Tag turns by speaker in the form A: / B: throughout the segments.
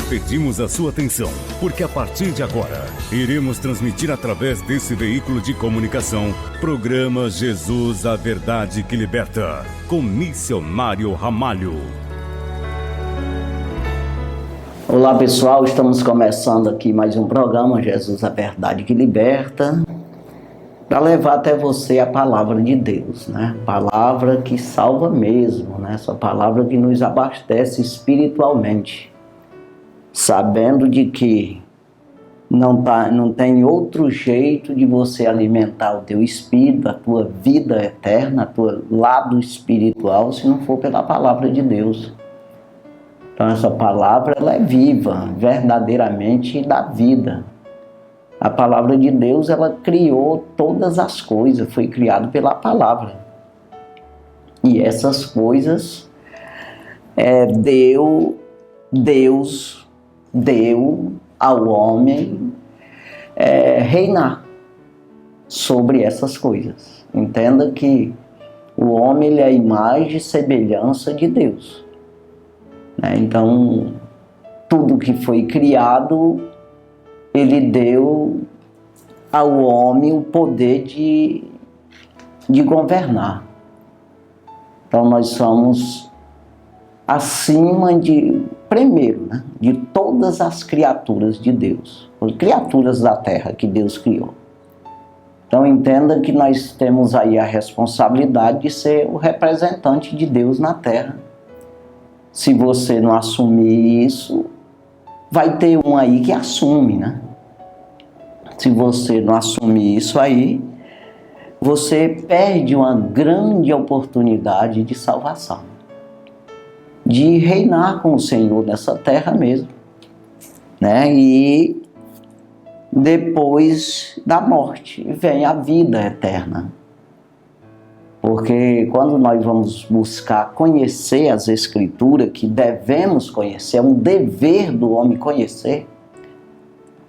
A: Pedimos a sua atenção, porque a partir de agora, iremos transmitir através desse veículo de comunicação, programa Jesus, a Verdade que Liberta, com Missionário Ramalho.
B: Olá pessoal, estamos começando aqui mais um programa Jesus, a Verdade que Liberta, para levar até você a palavra de Deus, né? Palavra que salva mesmo, né? Essa palavra que nos abastece espiritualmente, sabendo de que não tem outro jeito de você alimentar o teu espírito, a tua vida eterna, o teu lado espiritual, se não for pela palavra de Deus. Então essa palavra ela é viva, verdadeiramente dá vida. A palavra de Deus ela criou todas as coisas, foi criado pela palavra. E essas coisas Deus deu ao homem reinar sobre essas coisas. Entenda que o homem ele é a imagem e semelhança de Deus. Então, tudo que foi criado, ele deu ao homem o poder de governar. Então, nós somos acima primeiro, de todas as criaturas de Deus, as criaturas da terra que Deus criou. Então, entenda que nós temos aí a responsabilidade de ser o representante de Deus na terra. Se você não assumir isso, vai ter um aí que assume, né? Se você não assumir isso aí, você perde uma grande oportunidade de salvação, de reinar com o Senhor nessa terra mesmo, né? E depois da morte vem a vida eterna. Porque quando nós vamos buscar conhecer as Escrituras, que devemos conhecer, é um dever do homem conhecer,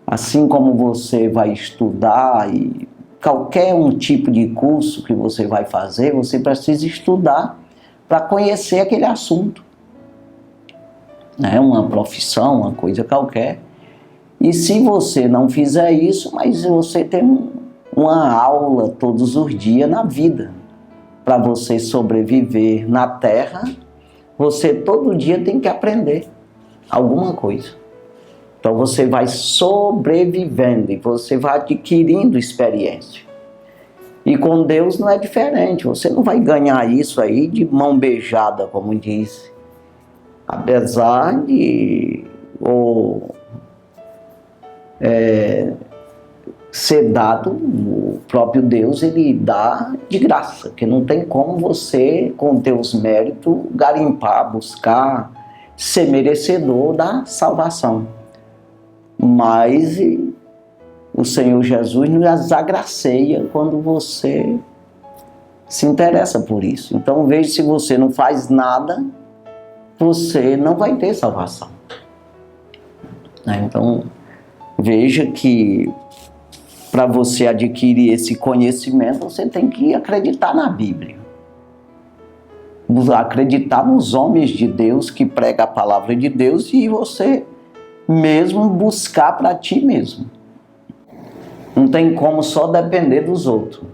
B: assim como você vai estudar e qualquer tipo de curso que você vai fazer, você precisa estudar para conhecer aquele assunto. É uma profissão, uma coisa qualquer. E se você não fizer isso, mas você tem uma aula todos os dias na vida. Para você sobreviver na terra, você todo dia tem que aprender alguma coisa. Então você vai sobrevivendo e você vai adquirindo experiência. E com Deus não é diferente, você não vai ganhar isso aí de mão beijada, como diz. Apesar de ser dado, o próprio Deus ele dá de graça, que não tem como você, com teus méritos, garimpar, buscar, ser merecedor da salvação. Mas o Senhor Jesus nos agraceia quando você se interessa por isso. Então veja, se você não faz nada, você não vai ter salvação. Então veja que para você adquirir esse conhecimento, você tem que acreditar na Bíblia. Acreditar nos homens de Deus que pregam a palavra de Deus e você mesmo buscar para ti mesmo. Não tem como só depender dos outros.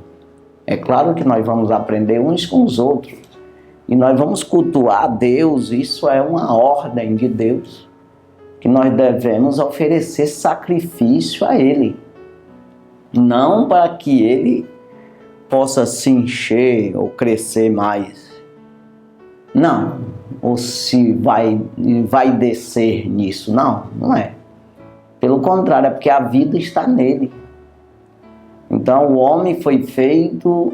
B: É claro que nós vamos aprender uns com os outros. E nós vamos cultuar a Deus, isso é uma ordem de Deus, que nós devemos oferecer sacrifício a Ele. Não para que Ele possa se encher ou crescer mais. Não. Ou se vai descer nisso. Não, não é. Pelo contrário, é porque a vida está nele. Então o homem foi feito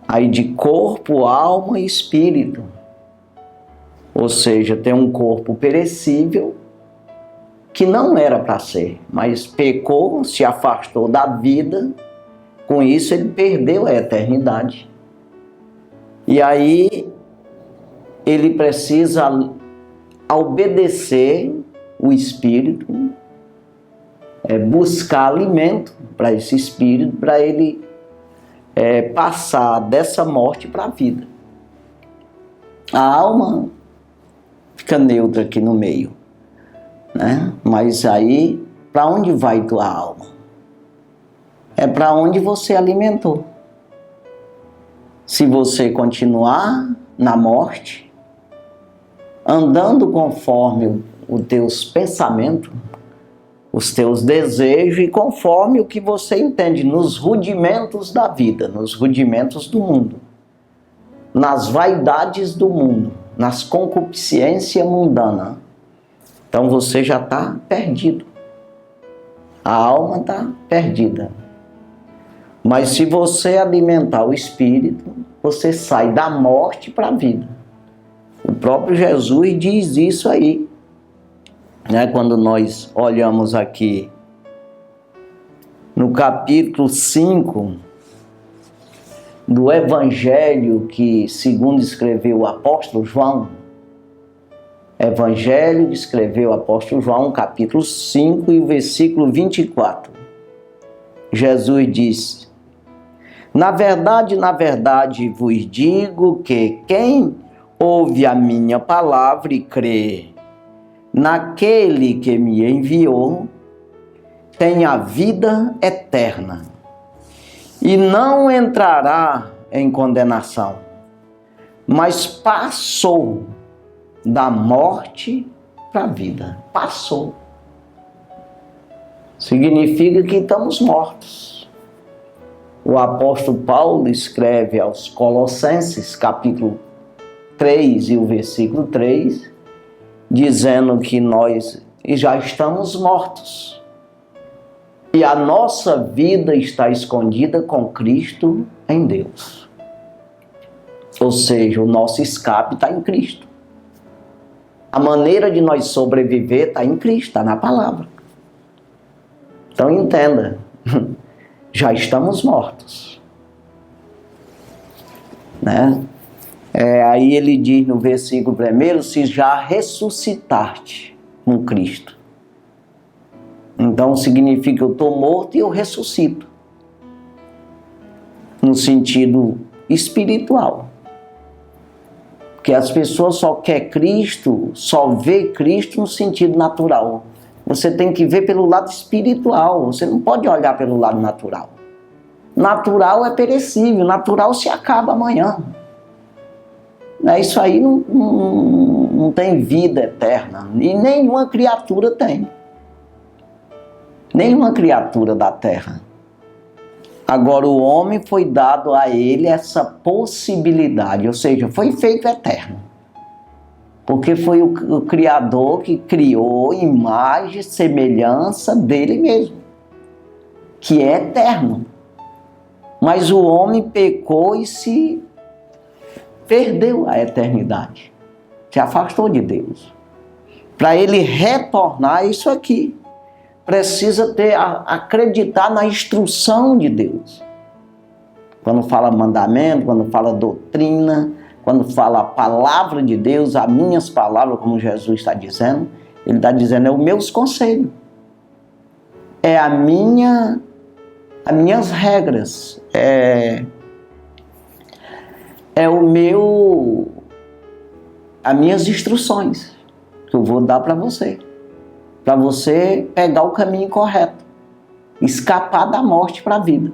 B: aí de corpo, alma e espírito. Ou seja, tem um corpo perecível que não era para ser, mas pecou, se afastou da vida, com isso ele perdeu a eternidade. E aí ele precisa obedecer o espírito, buscar alimento para esse espírito, para ele passar dessa morte para a vida. A alma fica neutra aqui no meio, né? Mas aí, para onde vai tua alma? É para onde você alimentou. Se você continuar na morte, andando conforme os teus pensamentos, os teus desejos e conforme o que você entende nos rudimentos da vida, nos rudimentos do mundo, nas vaidades do mundo, nas concupiscências mundanas, então você já está perdido. A alma está perdida. Mas se você alimentar o espírito, você sai da morte para a vida. O próprio Jesus diz isso aí, né? Quando nós olhamos aqui no capítulo 5 do Evangelho que segundo escreveu o apóstolo João, Evangelho que escreveu o apóstolo João, capítulo 5 e o versículo 24. Jesus disse: na verdade vos digo que quem ouve a minha palavra e crê naquele que me enviou, tem a vida eterna e não entrará em condenação, mas passou da morte para a vida. Passou. Significa que estamos mortos. O apóstolo Paulo escreve aos Colossenses, capítulo 3 e o versículo 3, dizendo que nós já estamos mortos e a nossa vida está escondida com Cristo em Deus. Ou seja, o nosso escape está em Cristo. A maneira de nós sobreviver está em Cristo, está na palavra. Então entenda, já estamos mortos, né? Aí ele diz no versículo 1, se já ressuscitaste com Cristo. Então significa que eu estou morto e eu ressuscito. No sentido espiritual. Porque as pessoas só querem Cristo, só vê Cristo no sentido natural. Você tem que ver pelo lado espiritual, você não pode olhar pelo lado natural. Natural é perecível, natural se acaba amanhã. Isso aí não tem vida eterna, e nenhuma criatura tem. Nenhuma criatura da terra. Agora o homem foi dado a ele essa possibilidade, ou seja, foi feito eterno. Porque foi o Criador que criou imagem e semelhança dele mesmo, que é eterno. Mas o homem pecou e se perdeu a eternidade, se afastou de Deus. Para ele retornar isso aqui, precisa acreditar na instrução de Deus. Quando fala mandamento, quando fala doutrina, quando fala a palavra de Deus, as minhas palavras, como Jesus está dizendo, ele está dizendo, é os meus conselhos, é as minhas regras, as minhas instruções que eu vou dar para você pegar o caminho correto, escapar da morte para a vida.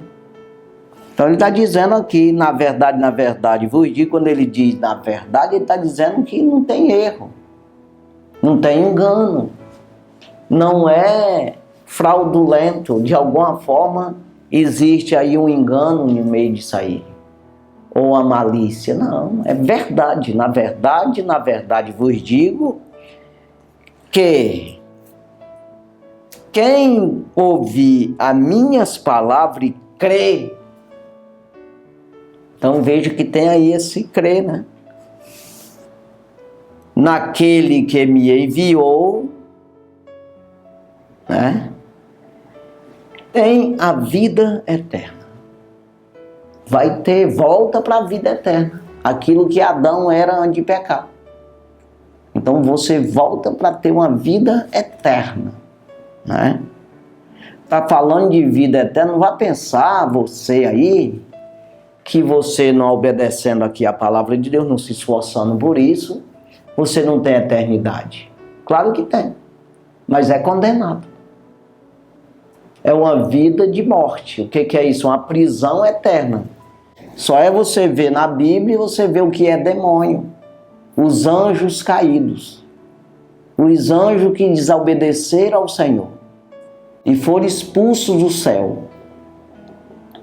B: Então ele está dizendo aqui, na verdade, vos digo, quando ele diz na verdade, ele está dizendo que não tem erro, não tem engano, não é fraudulento, de alguma forma existe aí um engano no meio disso aí, ou a malícia. Não, é verdade, na verdade vos digo que quem ouvir as minhas palavras e crê, então veja que tem aí esse crer, né? Naquele que me enviou, né? Tem a vida eterna. Vai ter volta para a vida eterna. Aquilo que Adão era antes de pecar. Então você volta para ter uma vida eterna, né? Tá falando de vida eterna, não vai pensar você aí que você não obedecendo aqui a palavra de Deus, não se esforçando por isso, você não tem eternidade? Claro que tem, mas é condenado. É uma vida de morte. O que é isso? Uma prisão eterna. Só é você ver na Bíblia e você vê o que é demônio. Os anjos caídos. Os anjos que desobedeceram ao Senhor e foram expulsos do céu,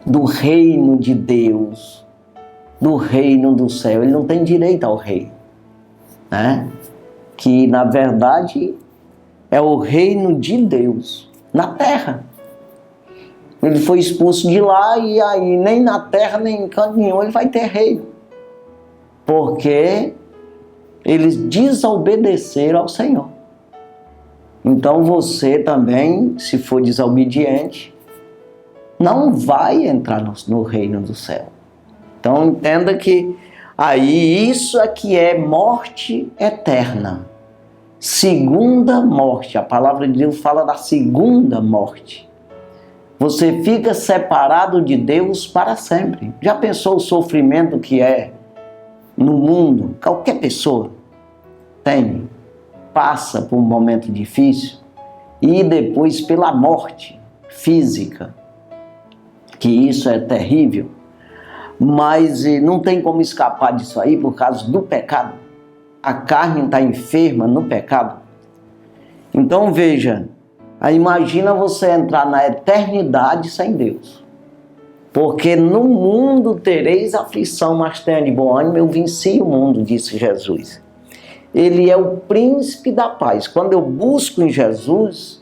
B: do reino de Deus, do reino do céu. Ele não tem direito ao reino, né? Que na verdade é o reino de Deus na terra. Ele foi expulso de lá e aí nem na terra nem em canto nenhum ele vai ter reino, porque eles desobedeceram ao Senhor. Então você também, se for desobediente, não vai entrar no reino do céu. Então entenda que aí isso aqui é morte eterna. Segunda morte. A palavra de Deus fala da segunda morte. Você fica separado de Deus para sempre. Já pensou o sofrimento que é no mundo? Qualquer pessoa passa por um momento difícil e depois pela morte física, que isso é terrível, mas não tem como escapar disso aí por causa do pecado. A carne está enferma no pecado. Então veja, imagina você entrar na eternidade sem Deus. Porque no mundo tereis aflição, mas tenha de bom ânimo, eu venci o mundo, disse Jesus. Ele é o príncipe da paz. Quando eu busco em Jesus,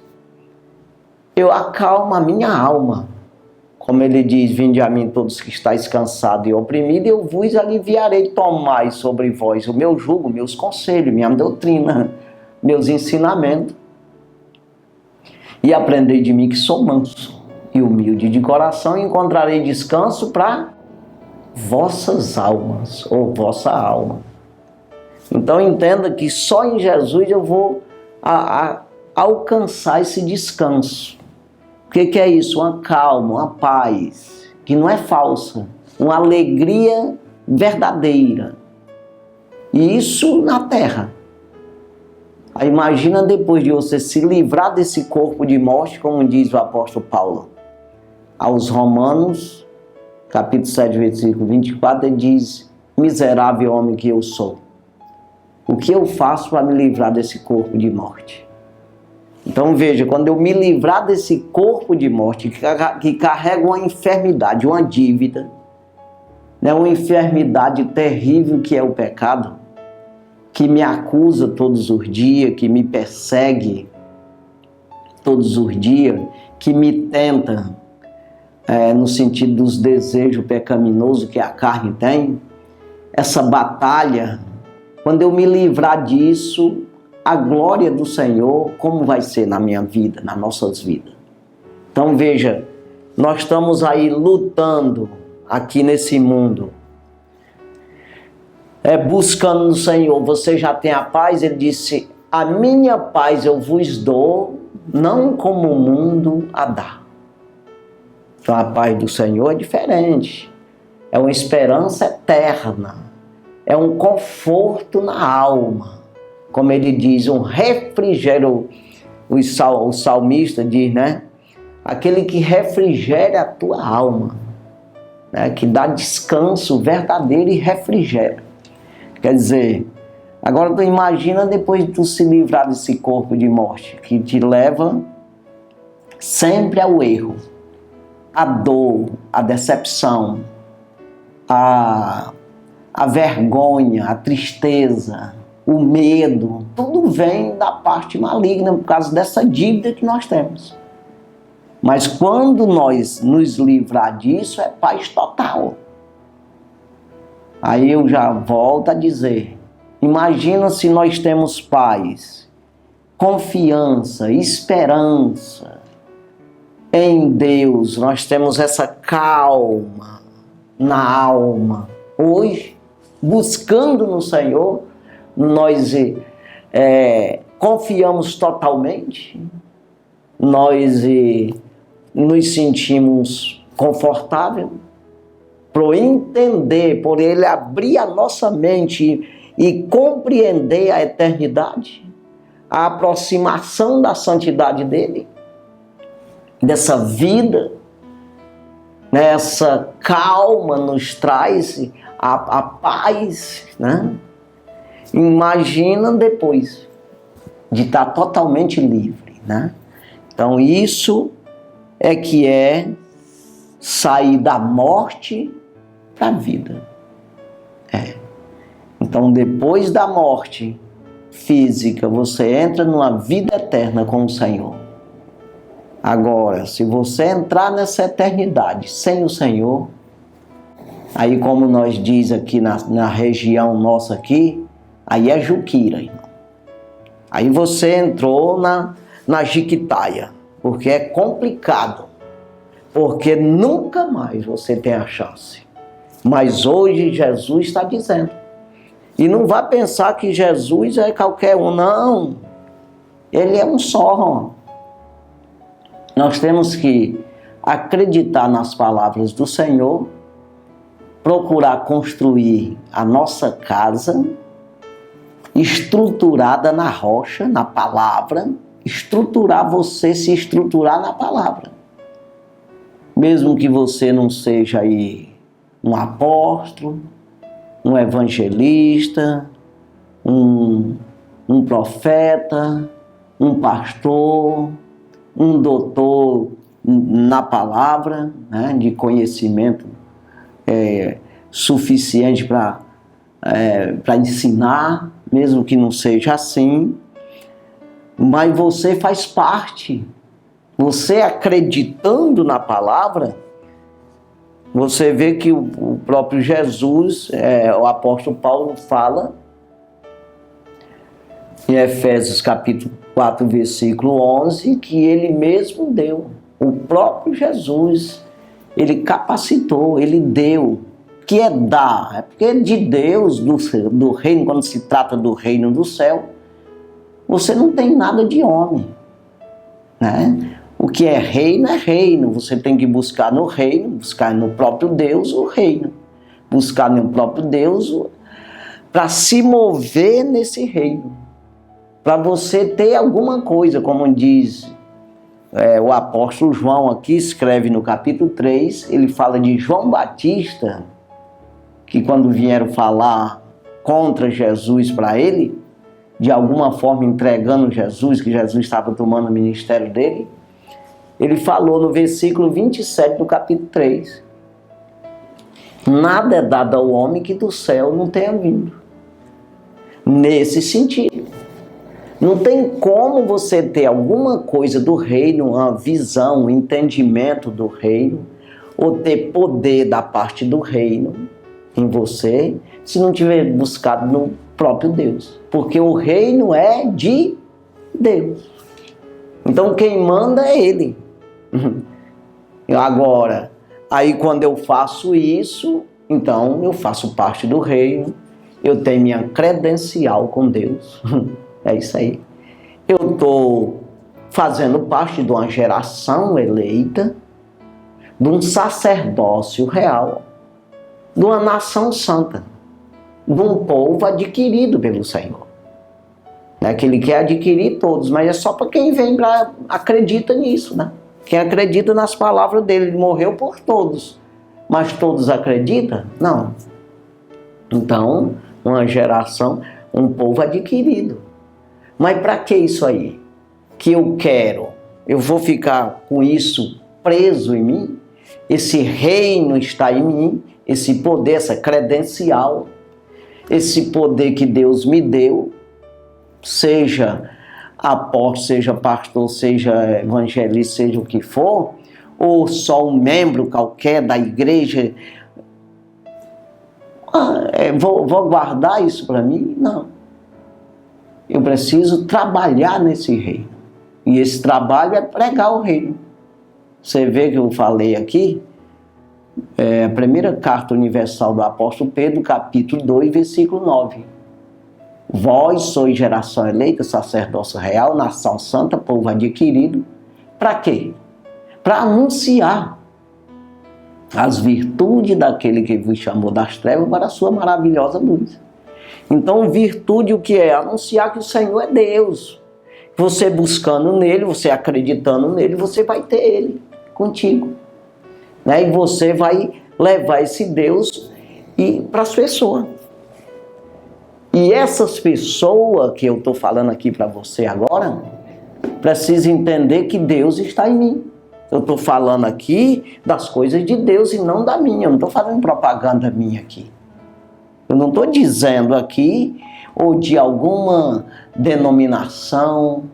B: eu acalmo a minha alma. Como ele diz, vinde a mim todos que estáis cansados e oprimidos, eu vos aliviarei. Tomai sobre vós o meu jugo, meus conselhos, minha doutrina, meus ensinamentos. E aprendei de mim que sou manso e humilde de coração, e encontrarei descanso para vossas almas, ou vossa alma. Então entenda que só em Jesus eu vou alcançar esse descanso. O que é isso? Uma calma, uma paz, que não é falsa, uma alegria verdadeira. E isso na terra. Aí imagina depois de você se livrar desse corpo de morte, como diz o apóstolo Paulo aos Romanos, capítulo 7, versículo 24, ele diz: miserável homem que eu sou, o que eu faço para me livrar desse corpo de morte? Então veja, quando eu me livrar desse corpo de morte que carrega uma enfermidade, uma dívida, né, uma enfermidade terrível que é o pecado, que me acusa todos os dias, que me persegue todos os dias, que me tenta no sentido dos desejos pecaminosos que a carne tem, essa batalha, quando eu me livrar disso, a glória do Senhor, como vai ser na minha vida, nas nossas vidas? Então veja, nós estamos aí lutando aqui nesse mundo, buscando no Senhor. Você já tem a paz? Ele disse: a minha paz eu vos dou, não como o mundo a dá. Então a paz do Senhor é diferente, é uma esperança eterna, é um conforto na alma, como ele diz, um refrigério. O salmista diz, né? Aquele que refrigera a tua alma, né? Que dá descanso verdadeiro e refrigério. Quer dizer, agora tu imagina depois de tu se livrar desse corpo de morte, que te leva sempre ao erro, à dor, à decepção, à vergonha, à tristeza, o medo, tudo vem da parte maligna por causa dessa dívida que nós temos. Mas quando nós nos livrar disso, é paz total. Aí eu já volto a dizer, imagina se nós temos paz, confiança, esperança em Deus, nós temos essa calma na alma. Hoje, buscando no Senhor, nós confiamos totalmente, nós nos sentimos confortáveis, por entender, por Ele abrir a nossa mente e compreender a eternidade, a aproximação da santidade dele, dessa vida, essa calma nos traz a paz, né? Imagina depois de estar totalmente livre, né? Então isso é que é sair da morte para a vida. Então depois da morte física, você entra numa vida eterna com o Senhor. Agora, se você entrar nessa eternidade sem o Senhor, aí como nós diz aqui na região nossa aqui, aí é Juquira, irmão. Aí você entrou na jiquitaia, porque é complicado, porque nunca mais você tem a chance. Mas hoje Jesus está dizendo, e não vá pensar que Jesus é qualquer um, não. Ele é um só. Nós temos que acreditar nas palavras do Senhor, procurar construir a nossa casa estruturada na rocha, na palavra, estruturar você, se estruturar na palavra. Mesmo que você não seja aí um apóstolo, um evangelista, um profeta, um pastor, um doutor na palavra, né, de conhecimento suficiente para ensinar, mesmo que não seja assim, mas você faz parte. Você acreditando na palavra, você vê que o próprio Jesus, o apóstolo Paulo fala, em Efésios capítulo 4, versículo 11, que ele mesmo deu. O próprio Jesus, ele capacitou, ele deu. Que é dar, é porque de Deus, do reino, quando se trata do reino do céu, você não tem nada de homem, né? O que é reino, você tem que buscar no reino, buscar no próprio Deus o reino, buscar no próprio Deus para se mover nesse reino, para você ter alguma coisa, como diz o apóstolo João aqui, escreve no capítulo 3, ele fala de João Batista, que quando vieram falar contra Jesus para ele, de alguma forma entregando Jesus, que Jesus estava tomando o ministério dele, ele falou no versículo 27 do capítulo 3, nada é dado ao homem que do céu não tenha vindo. Nesse sentido. Não tem como você ter alguma coisa do reino, uma visão, um entendimento do reino, ou ter poder da parte do reino em você, se não tiver buscado no próprio Deus. Porque o reino é de Deus. Então quem manda é Ele. Agora, aí quando eu faço isso, então eu faço parte do reino, eu tenho minha credencial com Deus. É isso aí. Eu estou fazendo parte de uma geração eleita, de um sacerdócio real, de uma nação santa, de um povo adquirido pelo Senhor. Não é que Ele quer adquirir todos, mas é só para quem vem acredita nisso, né? Quem acredita nas palavras dele. Ele morreu por todos, mas todos acreditam? Não. Então, uma geração, um povo adquirido. Mas para que isso aí? Que eu quero? Eu vou ficar com isso preso em mim? Esse reino está em mim, esse poder, essa credencial, esse poder que Deus me deu, seja apóstolo, seja pastor, seja evangelista, seja o que for, ou só um membro qualquer da igreja, vou guardar isso para mim? Não. Eu preciso trabalhar nesse reino. E esse trabalho é pregar o reino. Você vê que eu falei aqui, a primeira carta universal do apóstolo Pedro, capítulo 2, versículo 9. Vós sois geração eleita, sacerdócio real, nação santa, povo adquirido. Para quê? Para anunciar as virtudes daquele que vos chamou das trevas para a sua maravilhosa luz. Então, virtude o que é? Anunciar que o Senhor é Deus. Você buscando nele, você acreditando nele, você vai ter ele contigo. Né? E você vai levar esse Deus para as pessoas. E essas pessoas que eu estou falando aqui para você agora, precisam entender que Deus está em mim. Eu estou falando aqui das coisas de Deus e não da minha. Eu não estou fazendo propaganda minha aqui. Eu não estou dizendo aqui, ou de alguma denominação,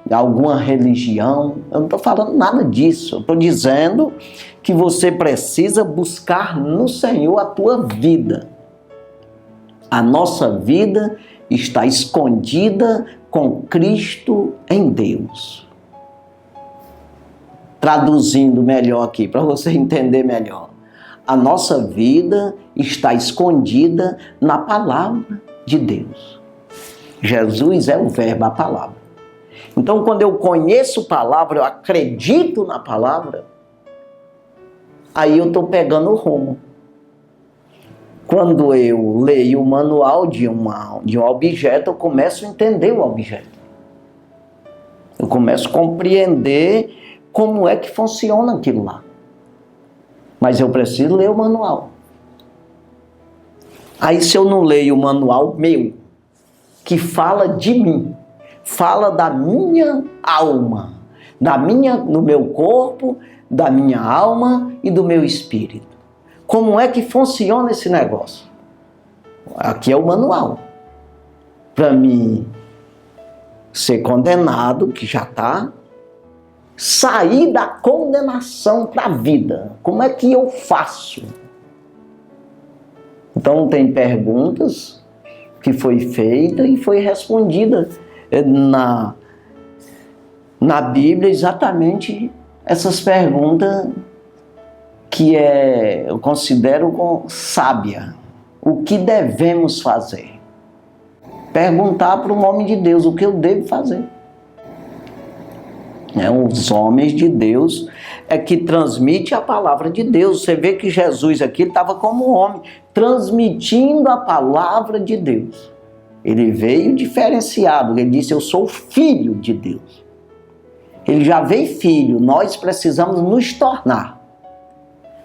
B: de alguma religião. Eu não estou falando nada disso. Eu estou dizendo que você precisa buscar no Senhor a tua vida. A nossa vida está escondida com Cristo em Deus. Traduzindo melhor aqui, para você entender melhor. A nossa vida está escondida na palavra de Deus. Jesus é o verbo, a palavra. Então, quando eu conheço a palavra, eu acredito na palavra, aí eu estou pegando o rumo. Quando eu leio o manual de um objeto, eu começo a entender o objeto. Eu começo a compreender como é que funciona aquilo lá. Mas eu preciso ler o manual. Aí se eu não leio o manual meu, que fala de mim, fala da minha alma, do meu corpo, da minha alma e do meu espírito. Como é que funciona esse negócio? Aqui é o manual. Para mim ser condenado, que já está, sair da condenação para a vida. Como é que eu faço? Então tem perguntas que foi feita e foi respondida na Bíblia exatamente essas perguntas que eu considero sábia. O que devemos fazer? Perguntar para um homem de Deus o que eu devo fazer. Os homens de Deus é que transmite a palavra de Deus. Você vê que Jesus aqui estava como homem, transmitindo a palavra de Deus. Ele veio diferenciado, ele disse, eu sou filho de Deus. Ele já veio filho, nós precisamos nos tornar.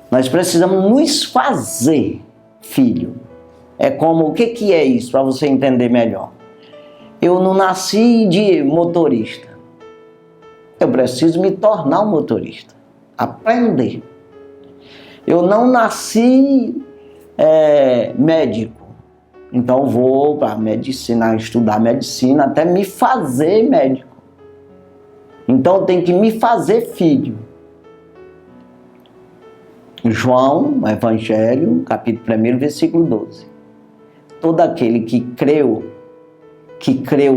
B: Nós precisamos nos fazer filho. É como, o que é isso, para você entender melhor? Eu não nasci de motorista. Eu preciso me tornar um motorista. Aprender. Eu não nasci médico. Então vou para medicina, estudar medicina, até me fazer médico. Então eu tenho que me fazer filho. João, Evangelho, capítulo 1, versículo 12. Todo aquele que creu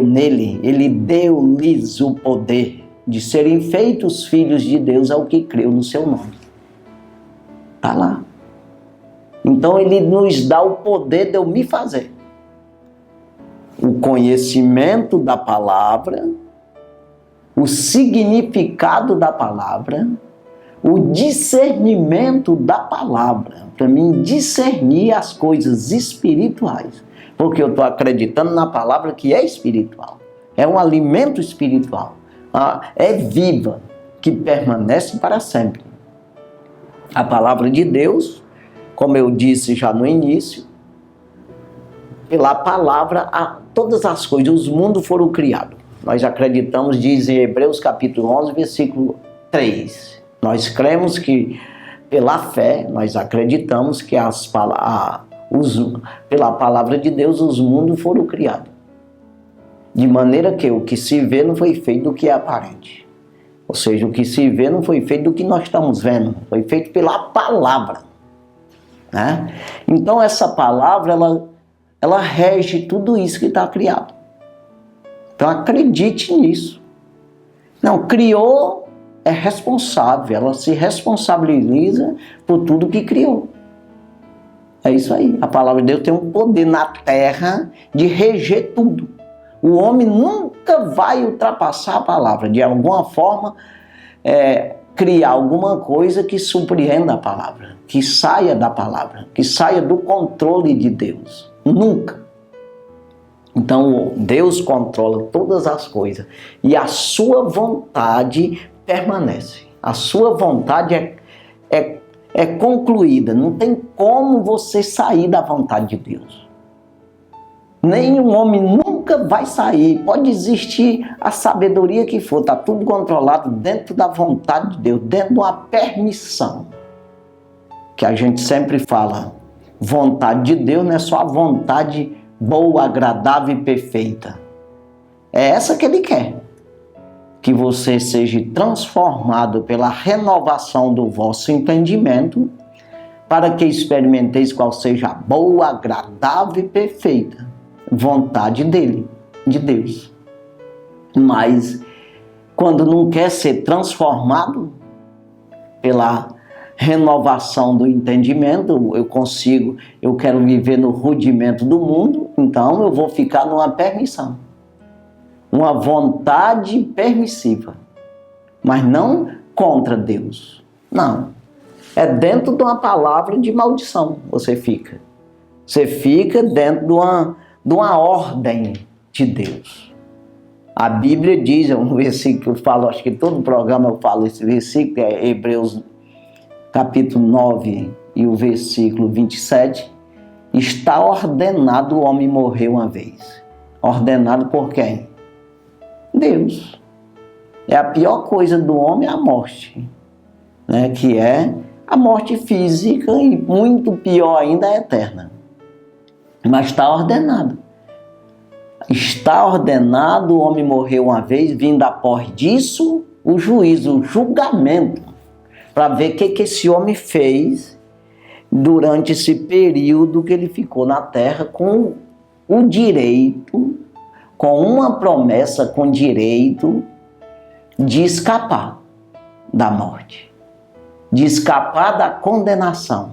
B: nele, ele deu-lhes o poder de serem feitos filhos de Deus ao que creu no seu nome. Está lá. Então ele nos dá o poder de eu me fazer. O conhecimento da palavra, o significado da palavra, o discernimento da palavra, para mim discernir as coisas espirituais, porque eu estou acreditando na palavra que é espiritual, é um alimento espiritual, é viva, que permanece para sempre. A palavra de Deus, como eu disse já no início, pela palavra todas as coisas, os mundos foram criados. Nós acreditamos, diz em Hebreus capítulo 11, versículo 3. Nós cremos que, pela fé, nós acreditamos que pela palavra de Deus os mundos foram criados. De maneira que o que se vê não foi feito do que é aparente. Ou seja, o que se vê não foi feito do que nós estamos vendo. Foi feito pela palavra. Né? Então essa palavra, ela rege tudo isso que está criado. Então acredite nisso. Não, criou, é responsável. Ela se responsabiliza por tudo que criou. É isso aí. A palavra de Deus tem um poder na terra de reger tudo. O homem nunca vai ultrapassar a palavra. De alguma forma, criar alguma coisa que surpreenda a palavra. Que saia da palavra. Que saia do controle de Deus. Nunca. Então, Deus controla todas as coisas e a sua vontade permanece. A sua vontade é concluída. Não tem como você sair da vontade de Deus. Nenhum homem nunca vai sair. Pode existir a sabedoria que for, está tudo controlado dentro da vontade de Deus, dentro de uma permissão. Que a gente sempre fala, vontade de Deus não é só a vontade boa, agradável e perfeita. É essa que Ele quer. Que você seja transformado pela renovação do vosso entendimento, para que experimenteis qual seja a boa, agradável e perfeita vontade dele, de Deus. Mas quando não quer ser transformado pela renovação do entendimento, eu quero viver no rudimento do mundo, então eu vou ficar numa permissão. Uma vontade permissiva, mas não contra Deus. Não. É dentro de uma palavra de maldição você fica. Você fica dentro de uma ordem de Deus. A Bíblia diz, é um versículo que eu falo, acho que todo programa eu falo esse versículo, é Hebreus capítulo 9 e o versículo 27, está ordenado o homem morrer uma vez. Ordenado por quem? Deus. É a pior coisa do homem, a morte, né? Que é a morte física e muito pior ainda a eterna. Mas está ordenado. Está ordenado o homem morrer uma vez, vindo após disso o juízo, o julgamento, para ver o que esse homem fez durante esse período que ele ficou na terra com o direito, com uma promessa, com direito de escapar da morte, de escapar da condenação.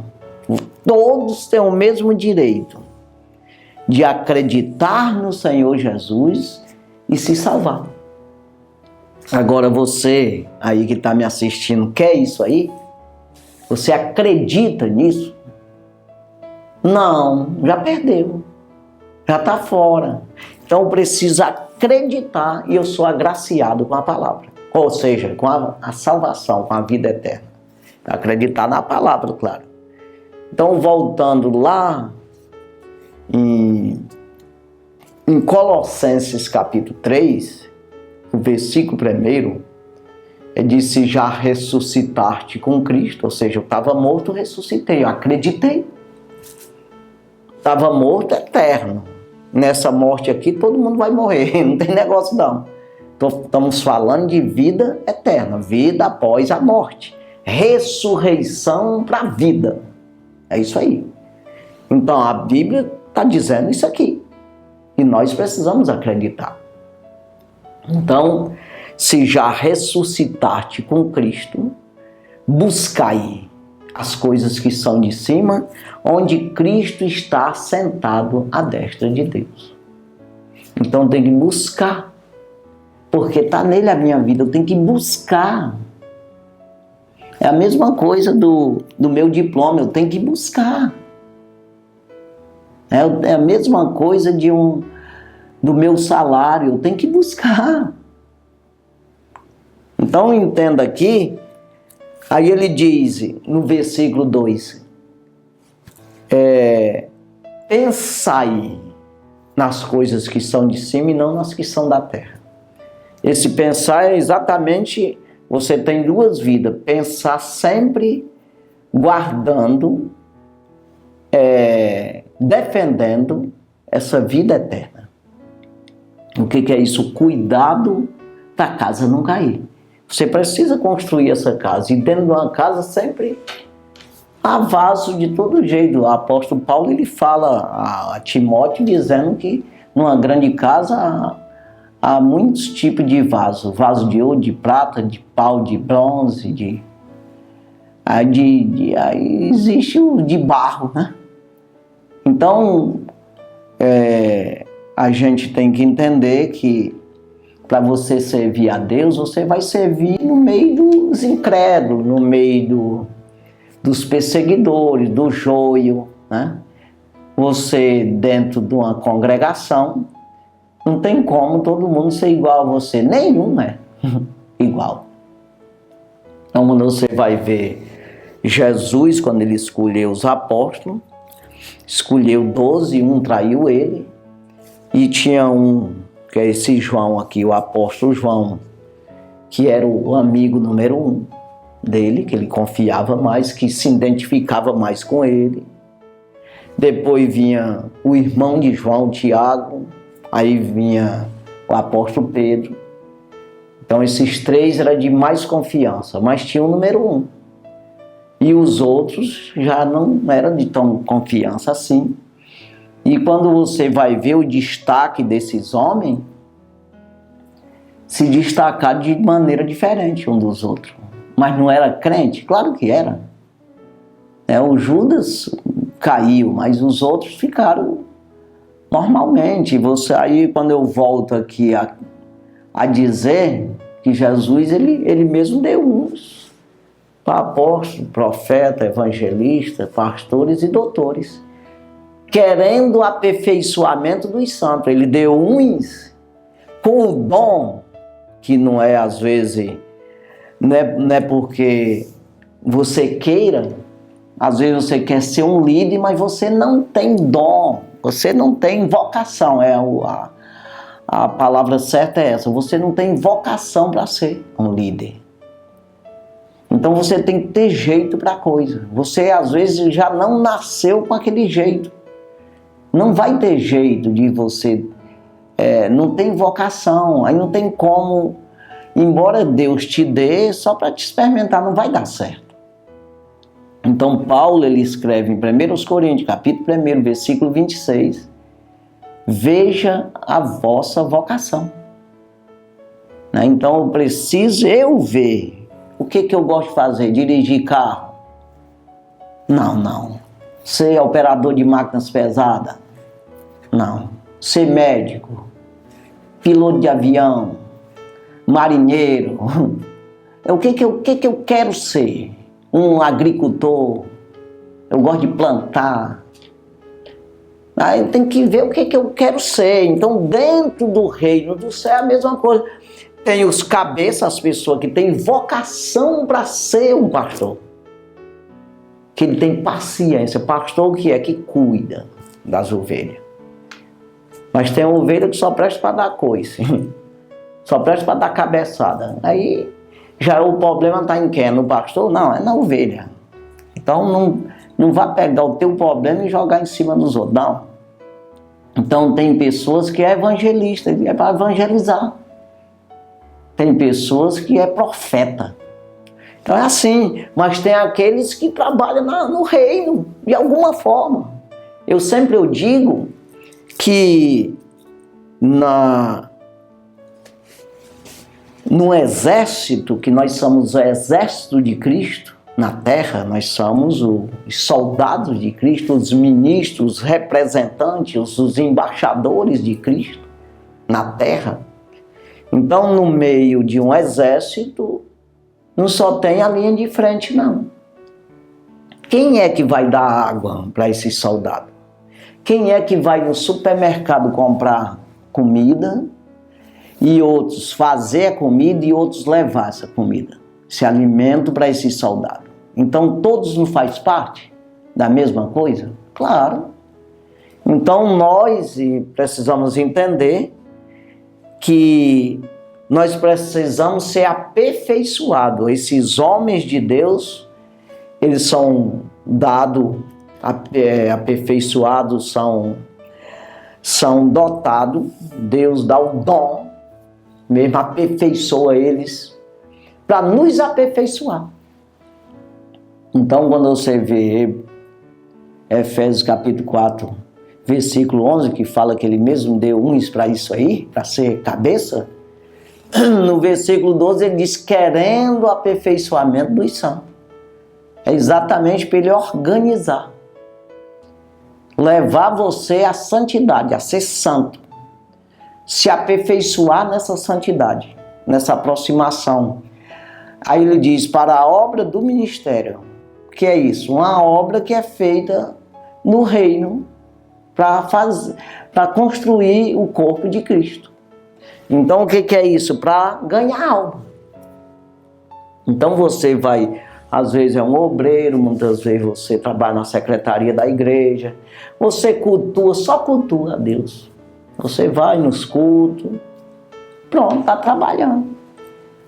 B: Todos têm o mesmo direito de acreditar no Senhor Jesus e se salvar. Agora você aí que está me assistindo, quer isso aí? Você acredita nisso? Não, já perdeu, já está fora. Então eu preciso acreditar e eu sou agraciado com a palavra. Ou seja, com a salvação, com a vida eterna. Acreditar na palavra, claro. Então voltando lá em Colossenses capítulo 3, o versículo 1, diz: se já ressuscitaste com Cristo, ou seja, eu estava morto, ressuscitei, eu acreditei. Estava morto, eterno. Nessa morte aqui, todo mundo vai morrer, não tem negócio não. Estamos falando de vida eterna, vida após a morte. Ressurreição para a vida. É isso aí. Então, a Bíblia está dizendo isso aqui. E nós precisamos acreditar. Então, se já ressuscitaste com Cristo, buscai as coisas que são de cima, onde Cristo está sentado à destra de Deus. Então tem que buscar, porque está nele a minha vida, eu tenho que buscar. É a mesma coisa do meu diploma, eu tenho que buscar. É a mesma coisa do meu salário, eu tenho que buscar. Então entenda aqui, aí ele diz no versículo 2, pensai nas coisas que são de cima e não nas que são da terra. Esse pensar é exatamente, você tem duas vidas, pensar sempre guardando, defendendo essa vida eterna. O que é isso? Cuidado da casa não cair. Você precisa construir essa casa, e dentro de uma casa sempre há vaso de todo jeito. O apóstolo Paulo ele fala a Timóteo dizendo que numa grande casa há muitos tipos de vaso. Vaso de ouro, de prata, de pau, de bronze, aí existe o de barro, né? Então, a gente tem que entender que para você servir a Deus, você vai servir no meio dos incrédulos, no meio dos perseguidores, do joio, né? Você, dentro de uma congregação, Não tem como todo mundo ser igual a você. Nenhum é igual. Então, quando você vai ver Jesus, quando ele escolheu os apóstolos, escolheu 12, um traiu ele, e tinha um, que é esse João aqui, o apóstolo João, que era o amigo número 1 dele, que ele confiava mais, que se identificava mais com ele. Depois vinha o irmão de João, Tiago, aí vinha o apóstolo Pedro. Então esses 3 eram de mais confiança, mas tinha o número 1. E os outros já não eram de tão confiança assim. E quando você vai ver o destaque desses homens, se destacaram de maneira diferente um dos outros. Mas não era crente? Claro que era. O Judas caiu, mas os outros ficaram normalmente. Você, aí quando eu volto aqui a dizer que Jesus, ele mesmo deu uns para apóstolos, profeta, evangelista, pastores e doutores, querendo o aperfeiçoamento dos santos. Ele deu uns com o dom, que não é às vezes, não é porque você queira, às vezes você quer ser um líder, mas você não tem dom, você não tem vocação, a palavra certa é essa, você não tem vocação para ser um líder. Então você tem que ter jeito para a coisa, você às vezes já não nasceu com aquele jeito, não vai ter jeito de você, não tem vocação, aí não tem como, embora Deus te dê, só para te experimentar não vai dar certo. Então Paulo ele escreve em 1 Coríntios, capítulo 1, versículo 26, veja a vossa vocação. Então eu preciso ver o que eu gosto de fazer, dirigir carro? Não. Ser operador de máquinas pesadas? Não. Ser médico? Piloto de avião? Marinheiro? O que eu quero ser? Um agricultor? Eu gosto de plantar. Aí tem que ver o que eu quero ser. Então, dentro do reino do céu é a mesma coisa. Tem os cabeças, as pessoas que têm vocação para ser um pastor. Que ele tem paciência. Pastor que é que cuida das ovelhas. Mas tem ovelha que só presta para dar coice. Só presta para dar cabeçada. Aí já o problema está em quem? No pastor? Não, é na ovelha. Então não vá pegar o teu problema e jogar em cima dos outros. Não. Então tem pessoas que é evangelista, é para evangelizar. Tem pessoas que é profeta. Então é assim, mas tem aqueles que trabalham no reino, de alguma forma. Eu digo que no exército, que nós somos o exército de Cristo, na terra nós somos os soldados de Cristo, os ministros, os representantes, os embaixadores de Cristo na terra. Então, no meio de um exército, não só tem a linha de frente, não. Quem é que vai dar água para esses soldados? Quem é que vai no supermercado comprar comida e outros fazer a comida e outros levar essa comida, esse alimento para esses soldados? Então, todos não fazem parte da mesma coisa? Claro. Então, nós precisamos entender que nós precisamos ser aperfeiçoados. Esses homens de Deus, eles são dados, aperfeiçoados, são dotados. Deus dá o dom, mesmo aperfeiçoa eles, para nos aperfeiçoar. Então, quando você vê Efésios capítulo 4, versículo 11, que fala que ele mesmo deu uns para isso aí, para ser cabeça, no versículo 12 ele diz, querendo o aperfeiçoamento dos santos. É exatamente para ele organizar, levar você à santidade, a ser santo, se aperfeiçoar nessa santidade, nessa aproximação. Aí ele diz, para a obra do ministério. Que é isso? Uma obra que é feita no reino, para construir o corpo de Cristo. Então, o que é isso? Para ganhar alma. Então, você vai, às vezes é um obreiro, muitas vezes você trabalha na secretaria da igreja, você cultua, só cultua a Deus. Você vai nos cultos, pronto, está trabalhando.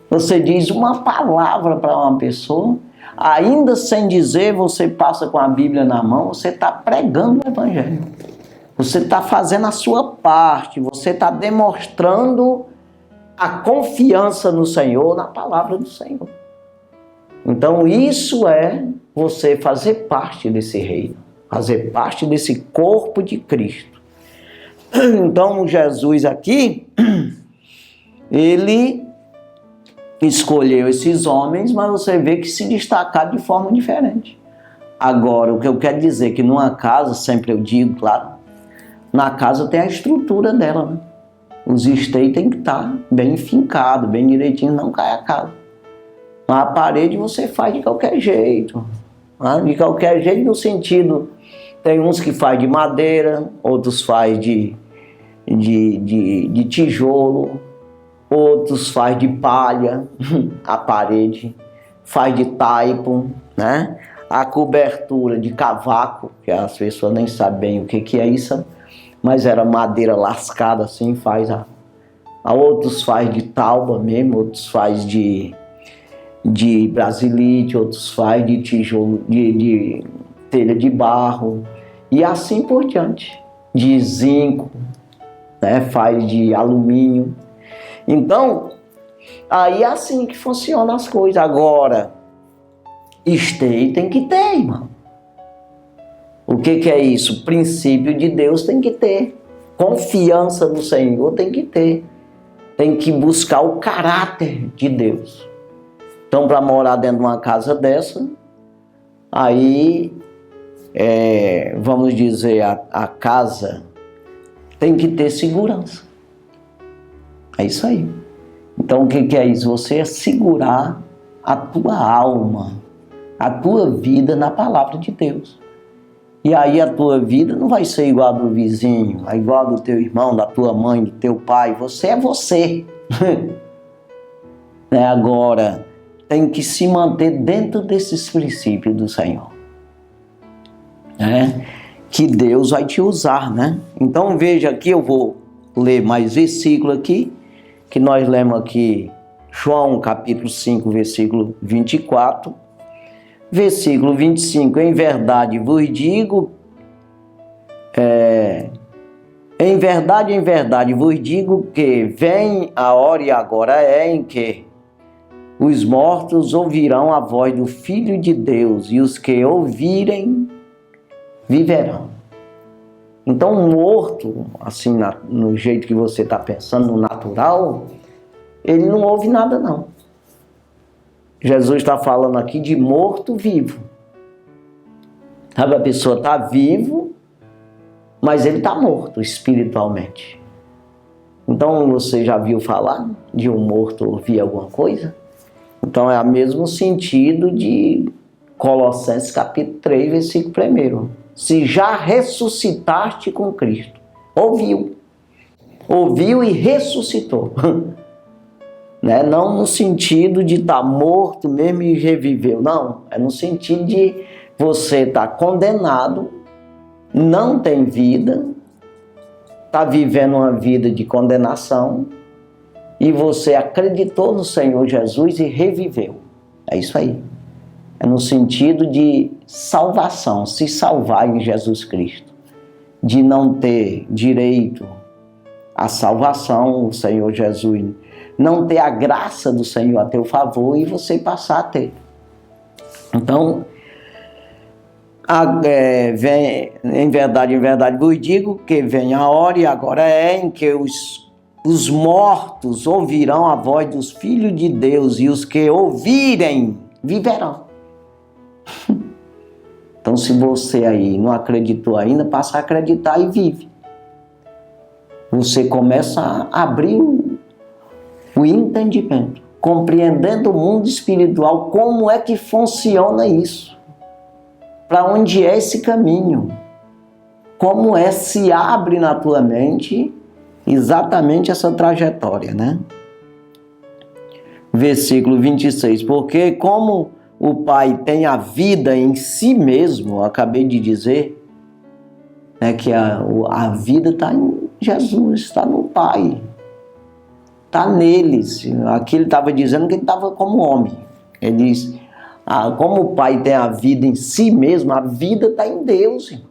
B: Você diz uma palavra para uma pessoa, ainda sem dizer, você passa com a Bíblia na mão, você está pregando o Evangelho. Você está fazendo a sua parte, você está demonstrando a confiança no Senhor, na palavra do Senhor. Então isso é você fazer parte desse reino, fazer parte desse corpo de Cristo. Então Jesus aqui, ele escolheu esses homens, mas você vê que se destacaram de forma diferente. Agora, o que eu quero dizer é que numa casa, sempre eu digo, claro, na casa tem a estrutura dela, né? Os esteios têm que estar bem fincados, bem direitinho, não cai a casa. A parede você faz de qualquer jeito, né? De qualquer jeito no sentido, tem uns que faz de madeira, outros faz de tijolo, outros faz de palha, a parede, faz de taipo, né? A cobertura de cavaco, que as pessoas nem sabem bem o que é isso, mas era madeira lascada assim, faz a outros faz de tauba mesmo, outros faz de brasilite, outros faz de tijolo, de telha de barro, e assim por diante, de zinco, né? Faz de alumínio. Então, aí é assim que funcionam as coisas. Agora, esteio tem que ter, irmão. O que é isso? O princípio de Deus tem que ter. Confiança no Senhor tem que ter. Tem que buscar o caráter de Deus. Então, para morar dentro de uma casa dessa, aí, vamos dizer, a casa tem que ter segurança. É isso aí. Então, o que é isso? Você é segurar a tua alma, a tua vida na palavra de Deus. E aí a tua vida não vai ser igual a do vizinho, igual a do teu irmão, da tua mãe, do teu pai. Você é você. Né? Agora, tem que se manter dentro desses princípios do Senhor. Né? Que Deus vai te usar, né? Então veja aqui, eu vou ler mais versículo aqui, que nós lemos aqui, João capítulo 5, versículo 24. Versículo 25, em verdade vos digo, em verdade vos digo que vem a hora e agora é em que os mortos ouvirão a voz do Filho de Deus e os que ouvirem viverão. Então um morto, assim no jeito que você está pensando, no natural, ele não ouve nada não. Jesus está falando aqui de morto-vivo. Sabe, a pessoa está vivo, mas ele está morto espiritualmente. Então, você já viu falar de um morto ouvir alguma coisa? Então, é o mesmo sentido de Colossenses capítulo 3, versículo 1. Se já ressuscitaste com Cristo. Ouviu e ressuscitou. Né? Não no sentido de estar morto mesmo e reviveu, não. É no sentido de você estar condenado, não tem vida, está vivendo uma vida de condenação e você acreditou no Senhor Jesus e reviveu. É isso aí. É no sentido de salvação, se salvar em Jesus Cristo. De não ter direito à salvação, o Senhor Jesus não ter a graça do Senhor a teu favor e você passar a ter. Então, em verdade vos digo que vem a hora e agora é em que os mortos ouvirão a voz dos filhos de Deus e os que ouvirem viverão. Então, se você aí não acreditou ainda, passa a acreditar e vive. Você começa a abrir o entendimento, compreendendo o mundo espiritual, como é que funciona isso, para onde é esse caminho, como se abre na tua mente exatamente essa trajetória, né? Versículo 26, porque como o Pai tem a vida em si mesmo, eu acabei de dizer, né, que a vida está em Jesus, está no Pai, está neles. Aqui ele estava dizendo que ele estava como homem. Ele diz, como o Pai tem a vida em si mesmo, a vida está em Deus,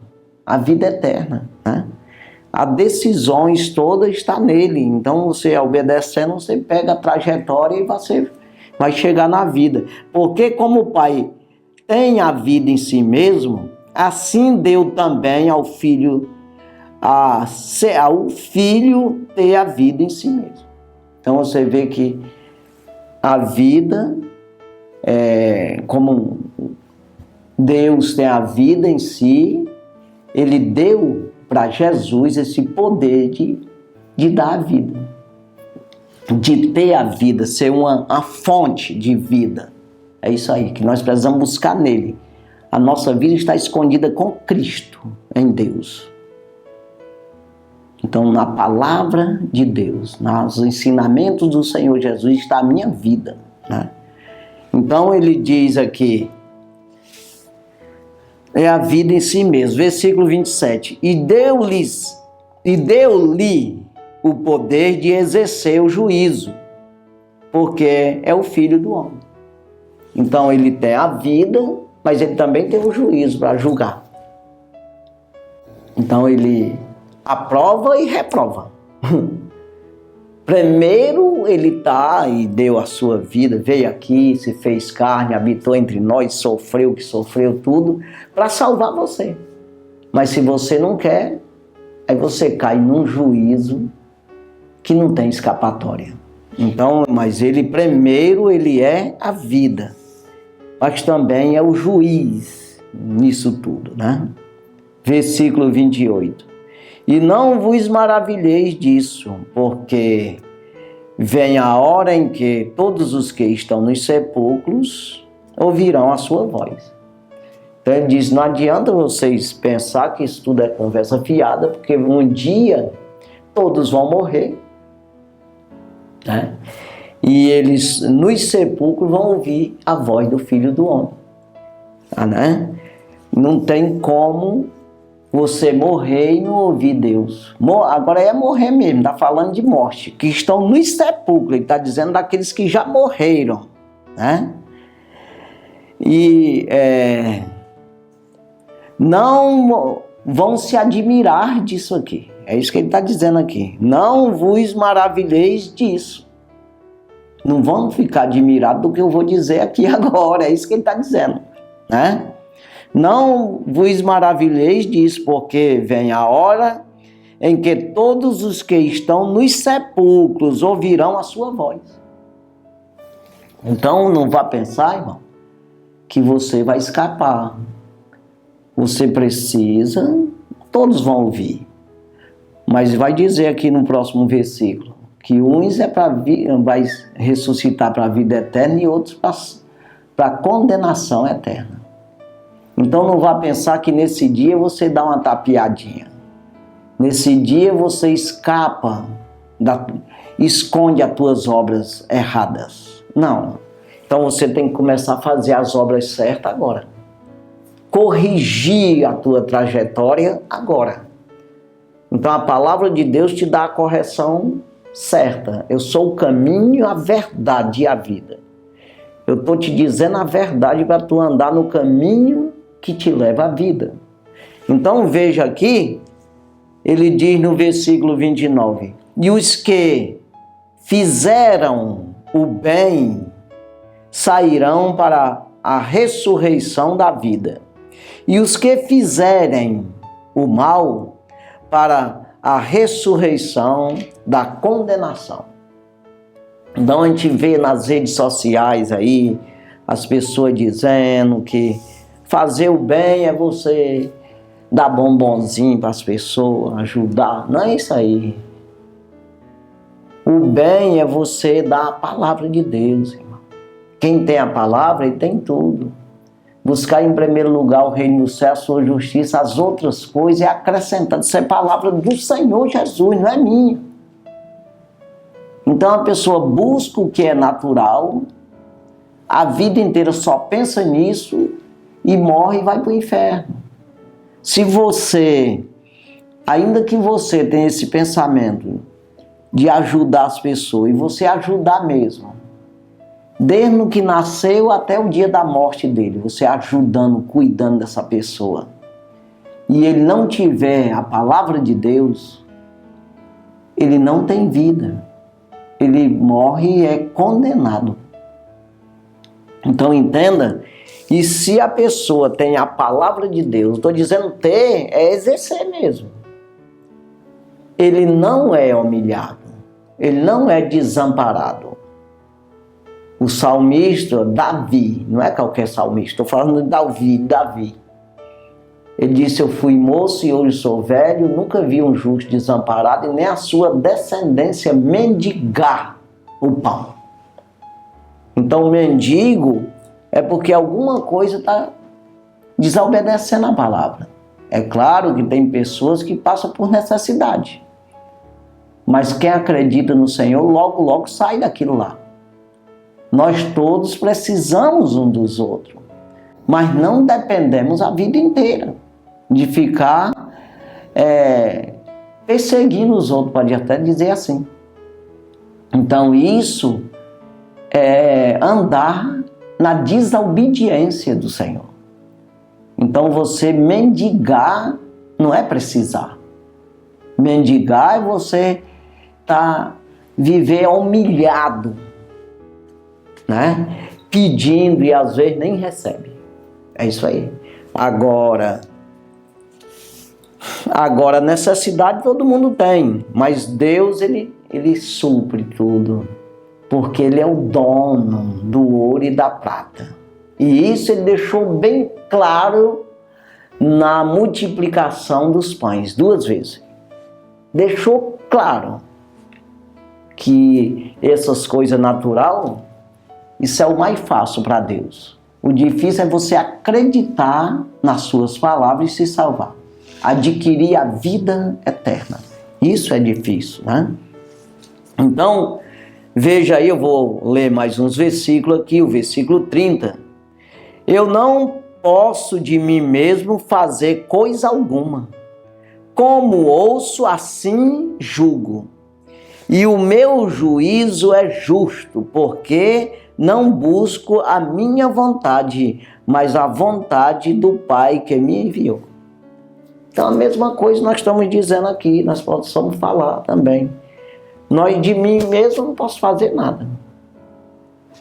B: a vida eterna, né? As decisões todas estão nele. Então, você obedecendo, você pega a trajetória e você vai chegar na vida. Porque como o Pai tem a vida em si mesmo, assim deu também ao Filho, ao Filho ter a vida em si mesmo. Então, você vê que a vida, como Deus tem a vida em si, Ele deu para Jesus esse poder de dar a vida, de ter a vida, ser uma fonte de vida. É isso aí que nós precisamos buscar nele. A nossa vida está escondida com Cristo em Deus. Então, na palavra de Deus, nos ensinamentos do Senhor Jesus está a minha vida, né? Então, ele diz aqui, é a vida em si mesmo. Versículo 27. E deu-lhe o poder de exercer o juízo, porque é o Filho do homem. Então ele tem a vida, mas ele também tem o juízo para julgar. Então ele aprova e reprova. Primeiro ele está e deu a sua vida, veio aqui, se fez carne, habitou entre nós, sofreu o que sofreu tudo, para salvar você. Mas se você não quer, aí você cai num juízo que não tem escapatória. Então, mas ele primeiro, ele é a vida, mas também é o juiz nisso tudo, né? Versículo 28. E não vos maravilheis disso, porque vem a hora em que todos os que estão nos sepulcros ouvirão a sua voz. Então ele diz, não adianta vocês pensar que isso tudo é conversa fiada, porque um dia todos vão morrer, né? E eles nos sepulcros vão ouvir a voz do Filho do Homem, né? Não tem como você morrer e não ouvir Deus. Agora é morrer mesmo, está falando de morte, que estão nos sepulcros, ele está dizendo daqueles que já morreram, né? E não vão se admirar disso aqui. É isso que ele está dizendo aqui. Não vos maravilheis disso. Não vão ficar admirados do que eu vou dizer aqui agora. É isso que ele está dizendo, né? Não vos maravilheis disso, porque vem a hora em que todos os que estão nos sepulcros ouvirão a sua voz. Então não vá pensar, irmão, que você vai escapar. Você precisa, todos vão ouvir. Mas vai dizer aqui no próximo versículo que uns vai ressuscitar para a vida eterna e outros para a condenação eterna. Então não vá pensar que nesse dia você dá uma tapeadinha. Nesse dia você escapa, esconde as tuas obras erradas. Não. Então você tem que começar a fazer as obras certas agora. Corrigir a tua trajetória agora. Então a palavra de Deus te dá a correção certa. Eu sou o caminho, a verdade e a vida. Eu estou te dizendo a verdade para tu andar no caminho que te leva à vida. Então veja aqui, ele diz no versículo 29, e os que fizeram o bem sairão para a ressurreição da vida, e os que fizerem o mal para a ressurreição da condenação. Então a gente vê nas redes sociais aí, as pessoas dizendo que fazer o bem é você dar bombonzinho para as pessoas, ajudar. Não é isso aí. O bem é você dar a palavra de Deus, irmão. Quem tem a palavra, ele tem tudo. buscar em primeiro lugar o reino do céu, a sua justiça, as outras coisas é acrescentado. Isso é palavra do Senhor Jesus, não é minha. Então a pessoa busca o que é natural, a vida inteira só pensa nisso e morre e vai para o inferno. Se você, ainda que você tenha esse pensamento de ajudar as pessoas, e você ajudar mesmo, desde o que nasceu até o dia da morte dele, você ajudando, cuidando dessa pessoa, e ele não tiver a palavra de Deus, ele não tem vida. Ele morre e é condenado. Então entenda, e se a pessoa tem a palavra de Deus, estou dizendo ter, é exercer mesmo. Ele não é humilhado, ele não é desamparado. O salmista Davi, não é qualquer salmista, estou falando de Davi. Ele disse, eu fui moço e hoje sou velho, nunca vi um justo desamparado e nem a sua descendência mendigar o pão. Então mendigo é porque alguma coisa está desobedecendo a palavra. É claro que tem pessoas que passam por necessidade. Mas quem acredita no Senhor, logo, logo sai daquilo lá. Nós todos precisamos um dos outros. Mas não dependemos a vida inteira de ficar perseguindo os outros, pode até dizer assim. Então isso é andar na desobediência do Senhor. Então você mendigar não é precisar. Mendigar é você viver humilhado, né? Pedindo e às vezes nem recebe. É isso aí. Agora necessidade todo mundo tem, mas Deus ele supre tudo, porque Ele é o dono do ouro e da prata. E isso Ele deixou bem claro na multiplicação dos pães, 2 vezes. Deixou claro que essas coisas naturais, isso é o mais fácil para Deus. O difícil é você acreditar nas suas palavras e se salvar. Adquirir a vida eterna. Isso é difícil, né? Então, veja aí, eu vou ler mais uns versículos aqui, o versículo 30. Eu não posso de mim mesmo fazer coisa alguma. Como ouço, assim julgo. E o meu juízo é justo, porque não busco a minha vontade, mas a vontade do Pai que me enviou. Então a mesma coisa nós estamos dizendo aqui, nós possamos falar também. Nós de mim mesmo não posso fazer nada.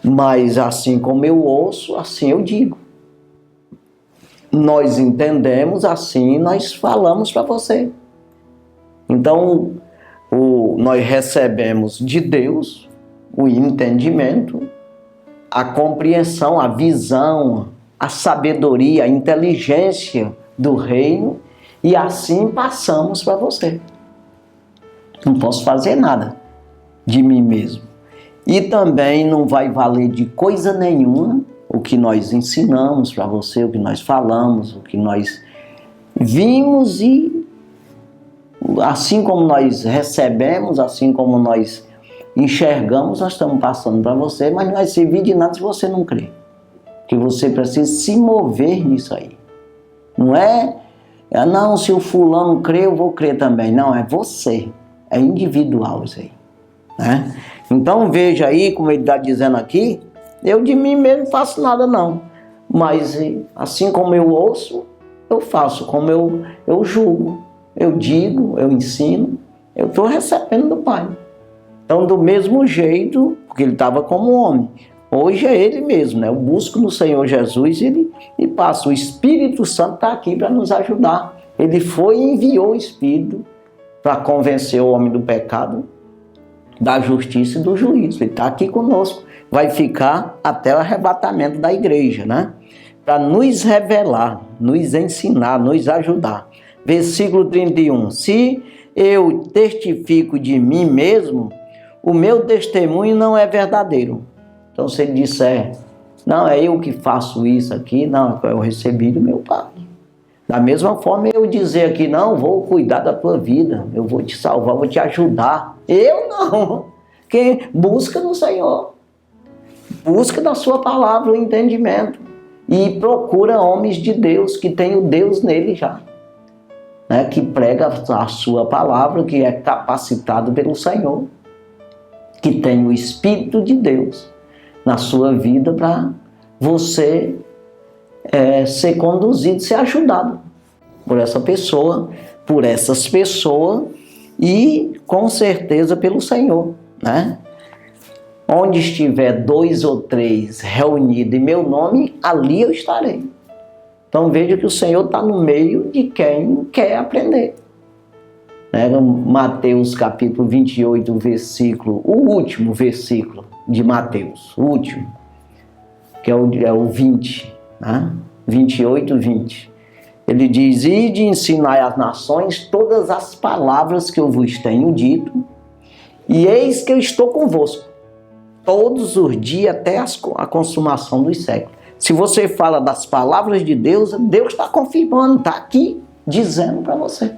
B: Mas assim como eu ouço, assim eu digo. Nós entendemos, assim nós falamos para você. Então nós recebemos de Deus o entendimento, a compreensão, a visão, a sabedoria, a inteligência do reino e assim passamos para você. Não posso fazer nada de mim mesmo. E também não vai valer de coisa nenhuma o que nós ensinamos para você, o que nós falamos, o que nós vimos e assim como nós recebemos, assim como nós enxergamos, nós estamos passando para você, mas não vai servir de nada se você não crer. Porque você precisa se mover nisso aí. Não é, não, se o fulano crê, eu vou crer também. Não, é você. É individual isso aí. Né? Então veja aí, como ele está dizendo aqui, eu de mim mesmo não faço nada não. Mas assim como eu ouço, eu faço. Como eu julgo, eu digo, eu ensino, eu estou recebendo do Pai. Então do mesmo jeito, porque ele estava como homem, hoje é ele mesmo, né? Eu busco no Senhor Jesus e passa. O Espírito Santo está aqui para nos ajudar. Ele foi e enviou o Espírito para convencer o homem do pecado, da justiça e do juízo. Ele está aqui conosco. Vai ficar até o arrebatamento da igreja, né? Para nos revelar, nos ensinar, nos ajudar. Versículo 31. Se eu testifico de mim mesmo, o meu testemunho não é verdadeiro. Então se ele disser Não, é eu que faço isso aqui. Não, eu recebi do meu Pai. Da mesma forma eu dizer aqui, não, vou cuidar da tua vida, eu vou te salvar, vou te ajudar. Eu não. Quem busca no Senhor. Busca da sua palavra o entendimento. E procura homens de Deus, que tem o Deus nele já. Né, que prega a sua palavra, que é capacitado pelo Senhor. Que tem o Espírito de Deus na sua vida para você ser conduzido, ser ajudado por essa pessoa, por essas pessoas e com certeza pelo Senhor, né? Onde estiver 2 ou 3 reunidos em meu nome, ali eu estarei. Então veja que o Senhor está no meio de quem quer aprender. Né? Mateus capítulo 28, versículo, o último versículo de Mateus, o último, que é o 20, né? 28, 20. Ele diz, ide ensinai às nações todas as palavras que eu vos tenho dito, e eis que eu estou convosco, todos os dias até a consumação dos séculos. Se você fala das palavras de Deus, Deus está confirmando, está aqui dizendo para você.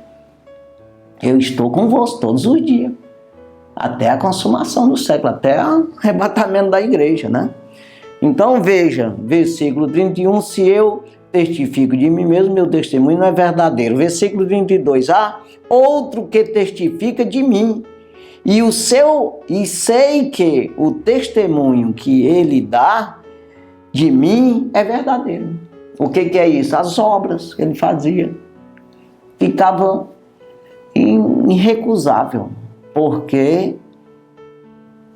B: Eu estou convosco todos os dias, até a consumação do século, até o arrebatamento da igreja, né? Então veja, versículo 31, se eu testifico de mim mesmo, meu testemunho não é verdadeiro. Versículo 32, há outro que testifica de mim, e sei que o testemunho que ele dá de mim é verdadeiro. O que é isso? As obras que ele fazia ficavam irrecusável, porque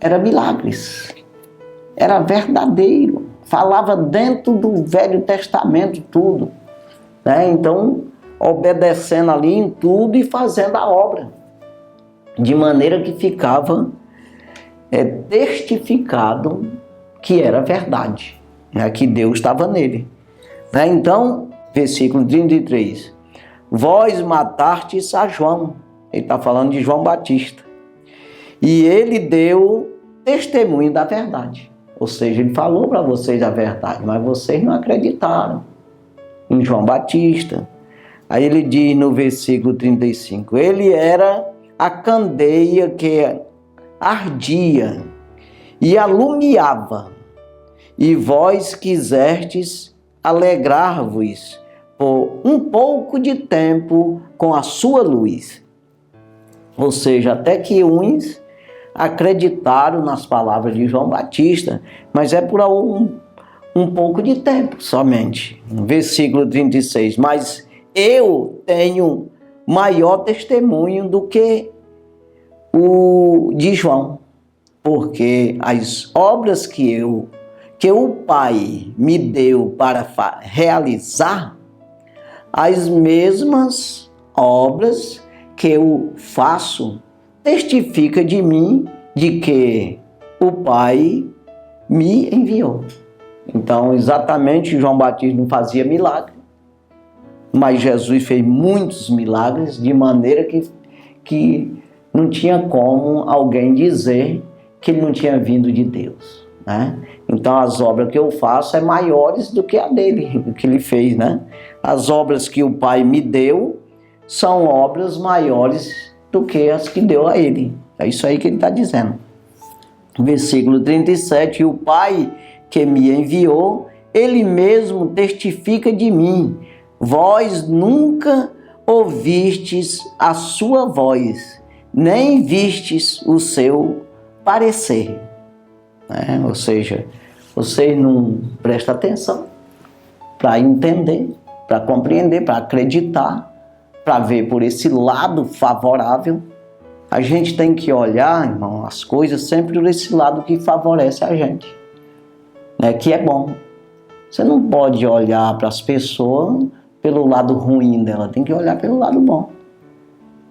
B: era milagres, era verdadeiro, falava dentro do Velho Testamento tudo, né? Então obedecendo ali em tudo e fazendo a obra, de maneira que ficava testificado que era verdade, né? Que Deus estava nele, né? Então, versículo 33, vós matastes a João, ele está falando de João Batista, e ele deu testemunho da verdade, ou seja, ele falou para vocês a verdade, mas vocês não acreditaram em João Batista. Aí ele diz no versículo 35, ele era a candeia que ardia e alumiava, e vós quisestes alegrar-vos por um pouco de tempo com a sua luz. Ou seja, até que uns acreditaram nas palavras de João Batista, mas é por um pouco de tempo somente. Versículo 36, mas eu tenho maior testemunho do que o de João, porque as obras que o Pai me deu para realizar, as mesmas obras que eu faço, testifica de mim de que o Pai me enviou. Então, exatamente, João Batista não fazia milagre, mas Jesus fez muitos milagres, de maneira que não tinha como alguém dizer que ele não tinha vindo de Deus, né? Então, as obras que eu faço é maiores do que a dele, do que ele fez, né? As obras que o Pai me deu são obras maiores do que as que deu a ele. É isso aí que ele está dizendo. Versículo 37, o Pai que me enviou, ele mesmo testifica de mim. Vós nunca ouvistes a sua voz, nem vistes o seu parecer. Ou seja, você não presta atenção para entender, para compreender, para acreditar, para ver por esse lado favorável. A gente tem que olhar, irmão, as coisas sempre por esse lado que favorece a gente, né? Que é bom. Você não pode olhar para as pessoas pelo lado ruim dela, tem que olhar pelo lado bom.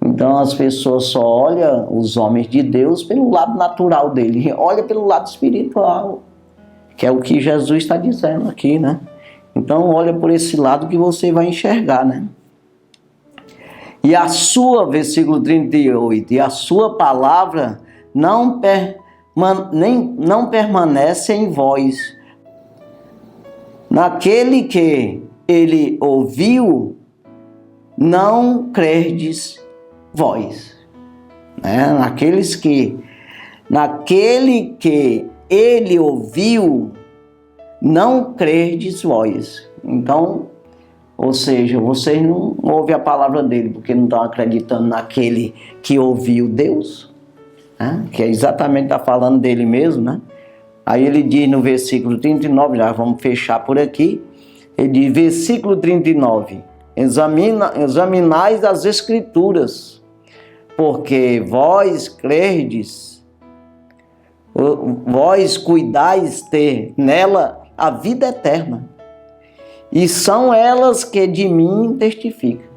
B: Então as pessoas só olham os homens de Deus pelo lado natural dele, olha pelo lado espiritual, que é o que Jesus está dizendo aqui, né? Então olha por esse lado que você vai enxergar, né? E a sua, versículo 38, e a sua palavra não permanece em vós, naquele que ele ouviu, não crerdes vós. Naquele que ele ouviu, não crerdes vós. Então, ou seja, vocês não ouvem a palavra dele, porque não estão acreditando naquele que ouviu Deus, que é exatamente, está falando dele mesmo, né? Aí ele diz no versículo 39, já vamos fechar por aqui, ele diz, versículo 39, examinais as Escrituras, porque vós crerdes, vós cuidais ter nela a vida eterna, e são elas que de mim testificam.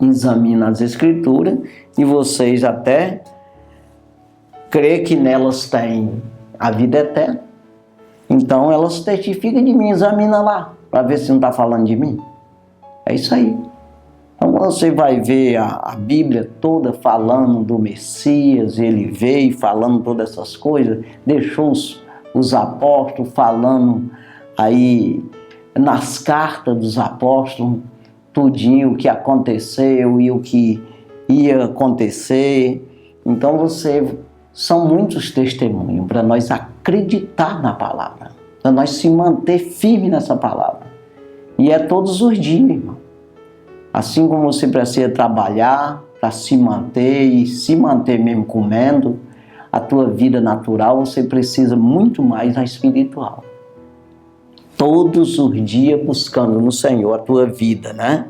B: Examina as Escrituras e vocês até creem que nelas tem a vida eterna. Então elas testificam de mim, examina lá, para ver se não está falando de mim. É isso aí. Então você vai ver a Bíblia toda falando do Messias, ele veio falando todas essas coisas, deixou os apóstolos falando aí nas cartas dos apóstolos, tudinho o que aconteceu e o que ia acontecer. Então são muitos testemunhos para nós acreditar na palavra, para nós se manter firme nessa palavra. E é todos os dias, irmão. Assim como você precisa trabalhar para se manter e se manter mesmo comendo a tua vida natural, você precisa muito mais a espiritual. Todos os dias buscando no Senhor a tua vida, né?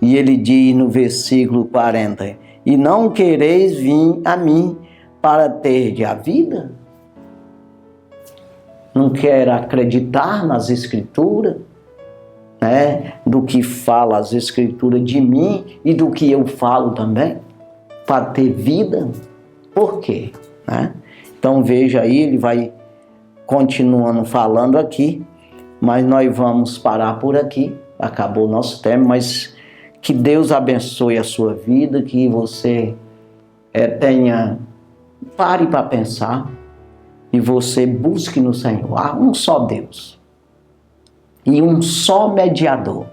B: E ele diz no versículo 40, e não quereis vir a mim para ter a vida? Não quer acreditar nas Escrituras, né? Do que fala as Escrituras de mim e do que eu falo também, para ter vida? Por quê? Né? Então veja aí, ele vai continuando falando aqui, mas nós vamos parar por aqui, acabou o nosso tempo, mas que Deus abençoe a sua vida, que você pare para pensar e você busque no Senhor. Há um só Deus e um só mediador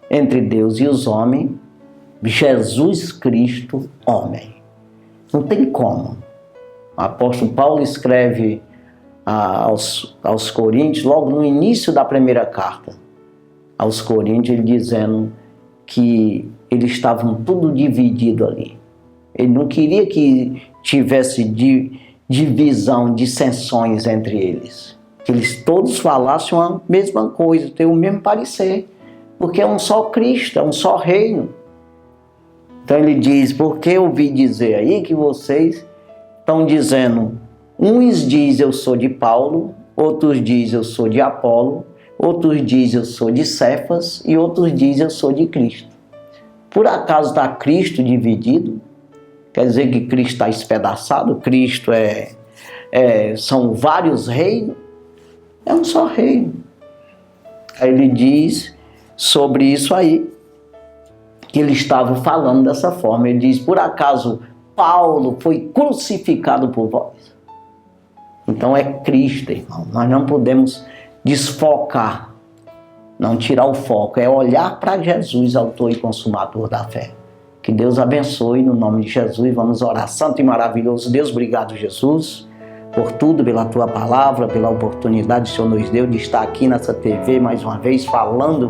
B: entre Deus e os homens, Jesus Cristo, homem. Não tem como. O apóstolo Paulo escreve aos Coríntios, logo no início da primeira carta aos Coríntios, ele dizendo que eles estavam tudo dividido ali. Ele não queria que tivesse divisão, dissensões entre eles. Que eles todos falassem a mesma coisa, ter o mesmo parecer. Porque é um só Cristo, é um só reino. Então ele diz, porque eu ouvi dizer aí que vocês estão dizendo, uns dizem eu sou de Paulo, outros dizem eu sou de Apolo, outros dizem eu sou de Cefas e outros dizem eu sou de Cristo. Por acaso está Cristo dividido? Quer dizer que Cristo está espedaçado? Cristo são vários reinos? É um só reino. Aí ele diz sobre isso aí, que ele estava falando dessa forma. Ele diz, por acaso Paulo foi crucificado por vós? Então é Cristo, irmão. Nós não podemos desfocar, não tirar o foco. É olhar para Jesus, autor e consumador da fé. Que Deus abençoe no nome de Jesus. Vamos orar. Santo e maravilhoso Deus, obrigado, Jesus, por tudo, pela tua palavra, pela oportunidade que o Senhor nos deu de estar aqui nessa TV mais uma vez falando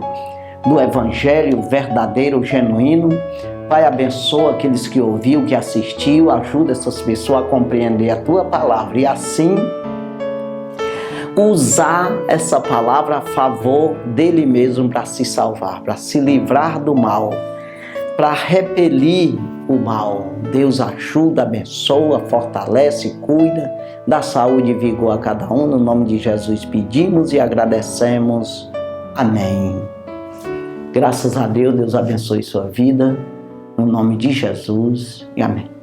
B: do Evangelho verdadeiro, genuíno. Pai, abençoa aqueles que ouviu, que assistiu, ajuda essas pessoas a compreender a tua palavra e assim usar essa palavra a favor dele mesmo para se salvar, para se livrar do mal, para repelir o mal. Deus ajuda, abençoa, fortalece, cuida, dá saúde e vigor a cada um. No nome de Jesus pedimos e agradecemos. Amém. Graças a Deus, Deus abençoe sua vida. No nome de Jesus e amém.